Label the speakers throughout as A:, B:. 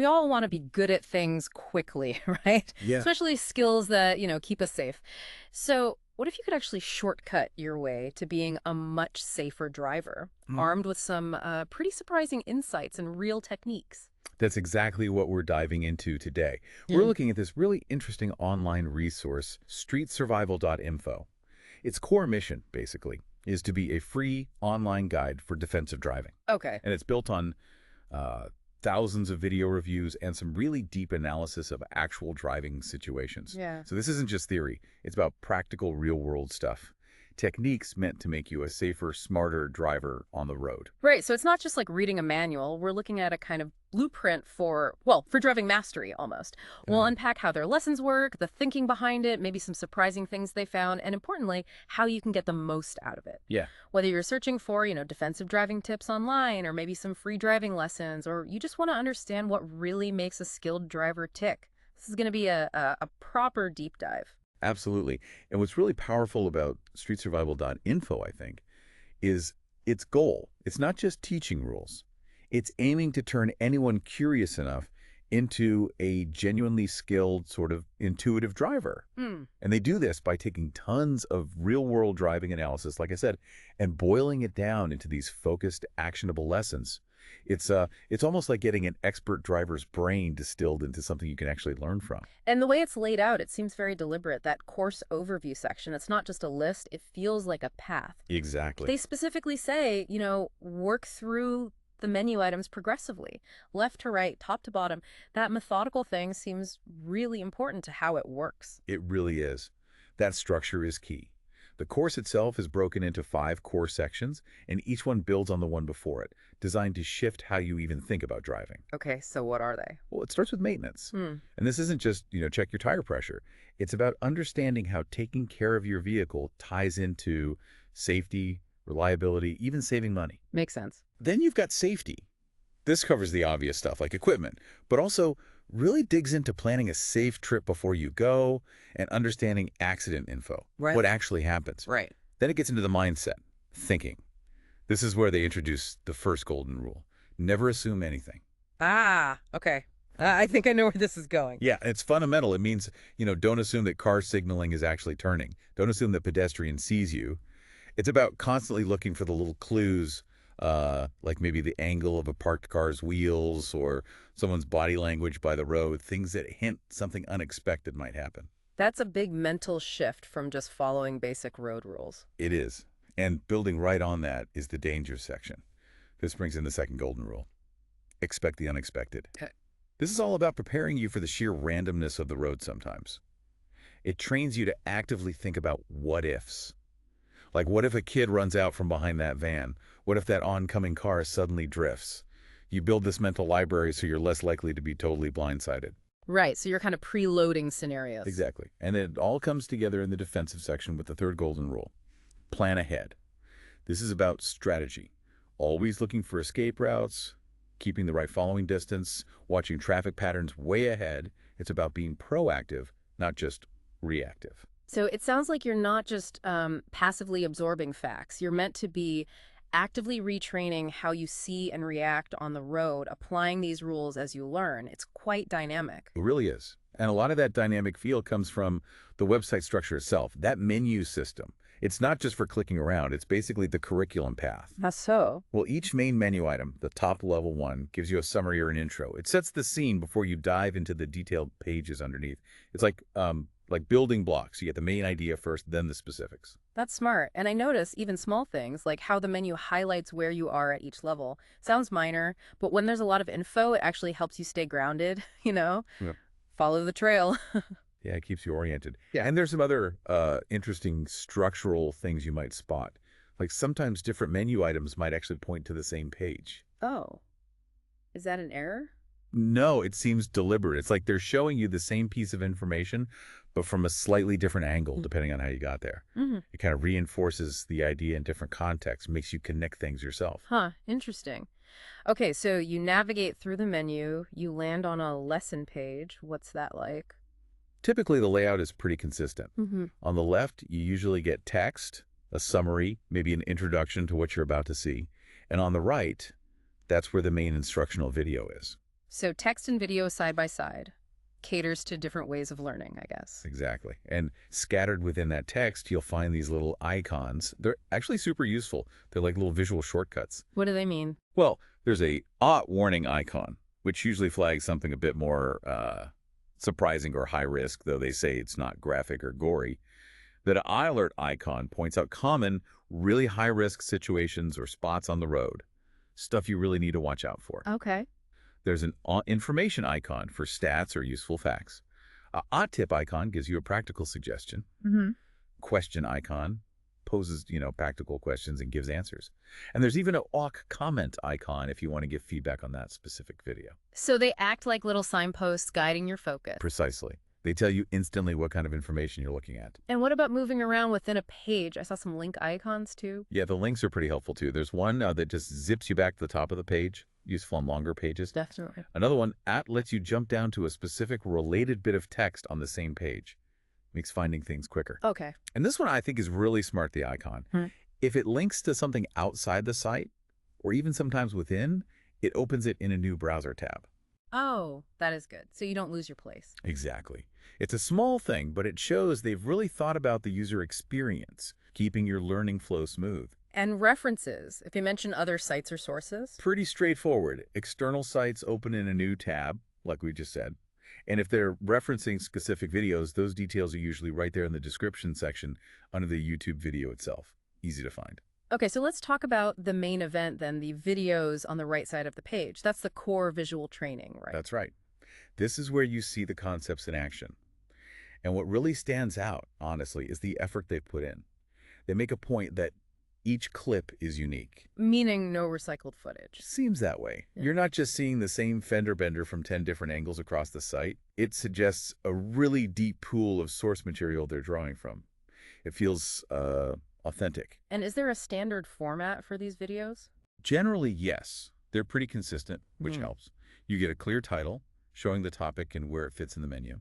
A: We all want to be good at things quickly, right?
B: Yeah.
A: Especially skills that, keep us safe. So, what if you could actually shortcut your way to being a much safer driver,
B: Mhm.
A: armed with some pretty surprising insights and real techniques?
B: That's exactly what we're diving into today. We're
A: Mm.
B: looking at this really interesting online resource, StreetSurvival.info. Its core mission, basically, is to be a free online guide for defensive driving.
A: Okay.
B: And it's built on uh, thousands of video reviews and some really deep analysis of actual driving situations.
A: Yeah.
B: So this isn't just theory. It's about practical, real-world stuff. Techniques meant to make you a safer, smarter driver on the road.
A: Right. So it's not just like reading a manual. We're looking at a kind of blueprint for, well, for driving mastery almost. We'll
B: Uh,
A: unpack how their lessons work, the thinking behind it, maybe some surprising things they found, and importantly, how you can get the most out of it.
B: yeah,
A: Whether you're searching for, defensive driving tips online or maybe some free driving lessons, or you just want to understand what really makes a skilled driver tick. This is going to be a proper deep dive.
B: absolutely. And what's really powerful about streetsurvival.info, I think, is its goal. It's not just teaching rules. It's aiming to turn anyone curious enough into a genuinely skilled, sort of intuitive driver.
A: Hmm.
B: And they do this by taking tons of real-world driving analysis, like I said, and boiling it down into these focused, actionable lessons. It's almost like getting an expert driver's brain distilled into something you can actually learn from.
A: And the way it's laid out, it seems very deliberate. That course overview section, it's not just a list, it feels like a path.
B: Exactly.
A: They specifically say, work through the menu items progressively, left to right, top to bottom. That methodical thing seems really important to how it works.
B: It really is. That structure is key. The course itself is broken into 5 core sections, and each one builds on the one before it, designed to shift how you even think about driving.
A: Okay, so what are they?
B: Well, it starts with maintenance.
A: Hmm.
B: And this isn't just, check your tire pressure. It's about understanding how taking care of your vehicle ties into safety, reliability, even saving money.
A: Makes sense.
B: Then you've got safety. This covers the obvious stuff like equipment, but also really digs into planning a safe trip before you go and understanding accident info,
A: Right.
B: what actually happens.
A: Right.
B: Then it gets into the mindset, thinking. This is where they introduce the first golden rule. Never assume anything.
A: Ah, okay. I think I know where this is going.
B: Yeah, it's fundamental. It means, don't assume that car signaling is actually turning. Don't assume that pedestrian sees you. It's about constantly looking for the little clues, like maybe the angle of a parked car's wheels or someone's body language by the road, things that hint something unexpected might happen.
A: That's a big mental shift from just following basic road rules.
B: It is. And building right on that is the danger section. This brings in the second golden rule. Expect the unexpected.
A: Okay.
B: This is all about preparing you for the sheer randomness of the road sometimes. It trains you to actively think about what ifs. Like, what if a kid runs out from behind that van? What if that oncoming car suddenly drifts? You build this mental library so you're less likely to be totally blindsided.
A: Right, so you're kind of preloading scenarios.
B: Exactly. And it all comes together in the defensive section with the third golden rule. Plan ahead. This is about strategy. Always looking for escape routes, keeping the right following distance, watching traffic patterns way ahead. It's about being proactive, not just reactive.
A: So it sounds like you're not just passively absorbing facts. You're meant to be actively retraining how you see and react on the road, applying these rules as you learn. It's quite dynamic.
B: It really is. And a lot of that dynamic feel comes from the website structure itself, that menu system. It's not just for clicking around. It's basically the curriculum path.
A: That's so.
B: Well, each main menu item, the top level one, gives you a summary or an intro. It sets the scene before you dive into the detailed pages underneath. It's like building blocks. You get the main idea first, then the specifics.
A: That's smart. And I notice even small things like how the menu highlights where you are at each level. Sounds minor, but when there's a lot of info, it actually helps you stay grounded,
B: Yeah.
A: Follow the trail.
B: Yeah, it keeps you oriented. Yeah, and there's some other interesting structural things you might spot. Like sometimes different menu items might actually point to the same page.
A: Oh, is that an error?
B: No, it seems deliberate. It's like they're showing you the same piece of information, but from a slightly different angle, depending on how you got there.
A: Mm-hmm.
B: It kind of reinforces the idea in different contexts, makes you connect things yourself.
A: Huh, interesting. Okay, so you navigate through the menu, you land on a lesson page. What's that like?
B: Typically, the layout is pretty consistent.
A: Mm-hmm.
B: On the left, you usually get text, a summary, maybe an introduction to what you're about to see. And on the right, that's where the main instructional video is.
A: So text and video side by side caters to different ways of learning, I guess.
B: Exactly. And scattered within that text, you'll find these little icons. They're actually super useful. They're like little visual shortcuts.
A: What do they mean?
B: Well, there's a warning icon, which usually flags something a bit more surprising or high risk, though they say it's not graphic or gory. That eye alert icon points out common, really high risk situations or spots on the road, stuff you really need to watch out for.
A: Okay.
B: There's an information icon for stats or useful facts. A tip icon gives you a practical suggestion.
A: Mm-hmm.
B: Question icon poses, practical questions and gives answers. And there's even a awk comment icon if you want to give feedback on that specific video.
A: So they act like little signposts guiding your focus.
B: Precisely. They tell you instantly what kind of information you're looking at.
A: And what about moving around within a page? I saw some link icons too.
B: Yeah, the links are pretty helpful too. There's one that just zips you back to the top of the page, useful on longer pages.
A: Definitely.
B: Another one, lets you jump down to a specific related bit of text on the same page. Makes finding things quicker.
A: Okay.
B: And this one I think is really smart, the icon. If it links to something outside the site, or even sometimes within, it opens it in a new browser tab.
A: Oh, that is good. So you don't lose your place.
B: Exactly. It's a small thing, but it shows they've really thought about the user experience, keeping your learning flow smooth.
A: And references, if you mention other sites or sources.
B: Pretty straightforward. External sites open in a new tab, like we just said. And if they're referencing specific videos, those details are usually right there in the description section under the YouTube video itself. Easy to find.
A: Okay, so let's talk about the main event then, the videos on the right side of the page. That's the core visual training, right?
B: That's right. This is where you see the concepts in action. And what really stands out, honestly, is the effort they've put in. They make a point that each clip is unique.
A: Meaning no recycled footage.
B: Seems that way.
A: Yeah.
B: You're not just seeing the same fender bender from 10 different angles across the site. It suggests a really deep pool of source material they're drawing from. It feels authentic.
A: And is there a standard format for these videos?
B: Generally, yes. They're pretty consistent, which helps. You get a clear title showing the topic and where it fits in the menu.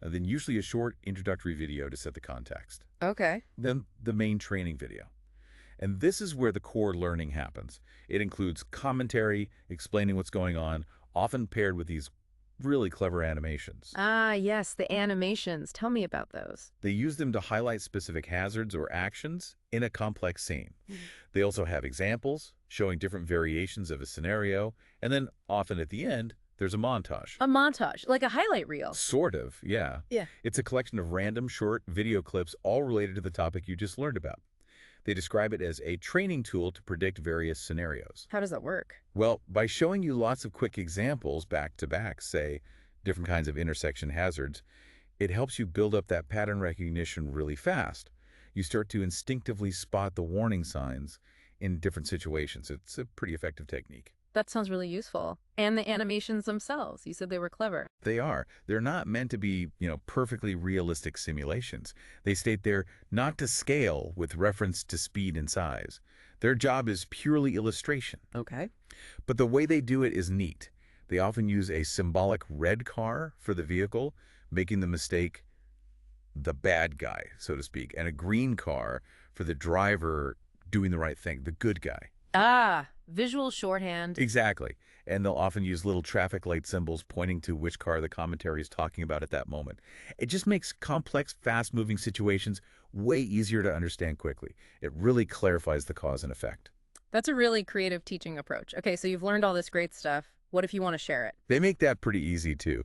B: Then usually a short introductory video to set the context.
A: Okay.
B: Then the main training video. And this is where the core learning happens. It includes commentary, explaining what's going on, often paired with these really clever animations.
A: Ah, yes, the animations. Tell me about those.
B: They use them to highlight specific hazards or actions in a complex scene. They also have examples showing different variations of a scenario, and then often at the end, there's a montage.
A: A montage, like a highlight reel.
B: Sort of, yeah.
A: Yeah.
B: It's a collection of random short video clips all related to the topic you just learned about. They describe it as a training tool to predict various scenarios.
A: How does that work?
B: Well, by showing you lots of quick examples back to back, say, different kinds of intersection hazards, it helps you build up that pattern recognition really fast. You start to instinctively spot the warning signs in different situations. It's a pretty effective technique.
A: That sounds really useful. And the animations themselves, you said they were clever.
B: They are. They're not meant to be, perfectly realistic simulations. They state they're not to scale with reference to speed and size. Their job is purely illustration.
A: Okay.
B: But the way they do it is neat. They often use a symbolic red car for the vehicle, making the mistake the bad guy, so to speak, and a green car for the driver doing the right thing, the good guy.
A: Ah, visual shorthand.
B: Exactly. And they'll often use little traffic light symbols pointing to which car the commentary is talking about at that moment. It just makes complex, fast-moving situations way easier to understand quickly. It really clarifies the cause and effect.
A: That's a really creative teaching approach. Okay, so you've learned all this great stuff. What if you want to share it?
B: They make that pretty easy, too.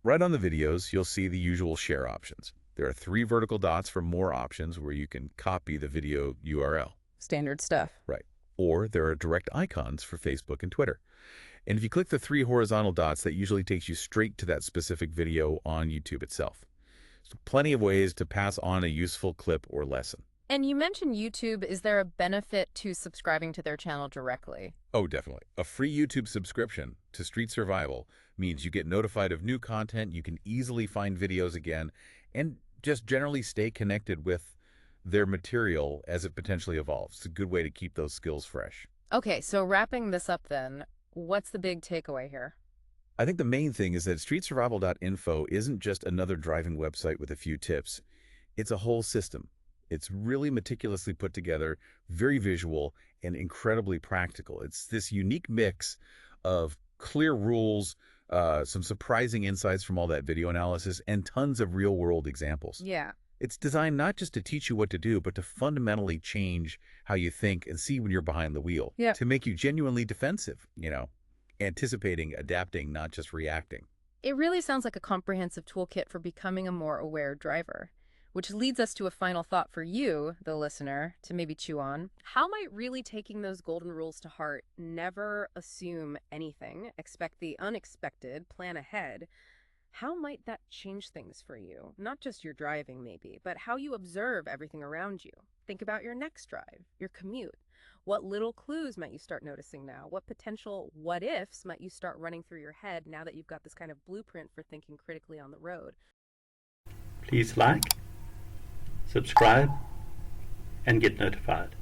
B: Right on the videos, you'll see the usual share options. There are 3 vertical dots for more options where you can copy the video URL.
A: Standard stuff.
B: Right. Or there are direct icons for Facebook and Twitter. And if you click the 3 horizontal dots, that usually takes you straight to that specific video on YouTube itself. So plenty of ways to pass on a useful clip or lesson.
A: And you mentioned YouTube. Is there a benefit to subscribing to their channel directly?
B: Oh, definitely. A free YouTube subscription to Street Survival means you get notified of new content, you can easily find videos again, and just generally stay connected with their material as it potentially evolves. It's a good way to keep those skills fresh.
A: Okay, so wrapping this up then, what's the big takeaway here?
B: I think the main thing is that StreetSurvival.info isn't just another driving website with a few tips. It's a whole system. It's really meticulously put together, very visual, and incredibly practical. It's this unique mix of clear rules, some surprising insights from all that video analysis, and tons of real-world examples.
A: Yeah.
B: It's designed not just to teach you what to do, but to fundamentally change how you think and see when you're behind the wheel,
A: Yeah.
B: to make you genuinely defensive, anticipating, adapting, not just reacting.
A: It really sounds like a comprehensive toolkit for becoming a more aware driver, which leads us to a final thought for you, the listener, to maybe chew on. How might really taking those golden rules to heart, never assume anything, expect the unexpected, plan ahead, how might that change things for you? Not just your driving, maybe, but how you observe everything around you. Think about your next drive, your commute. What little clues might you start noticing now? What potential what ifs might you start running through your head now that you've got this kind of blueprint for thinking critically on the road?
C: Please like, subscribe, and get notified.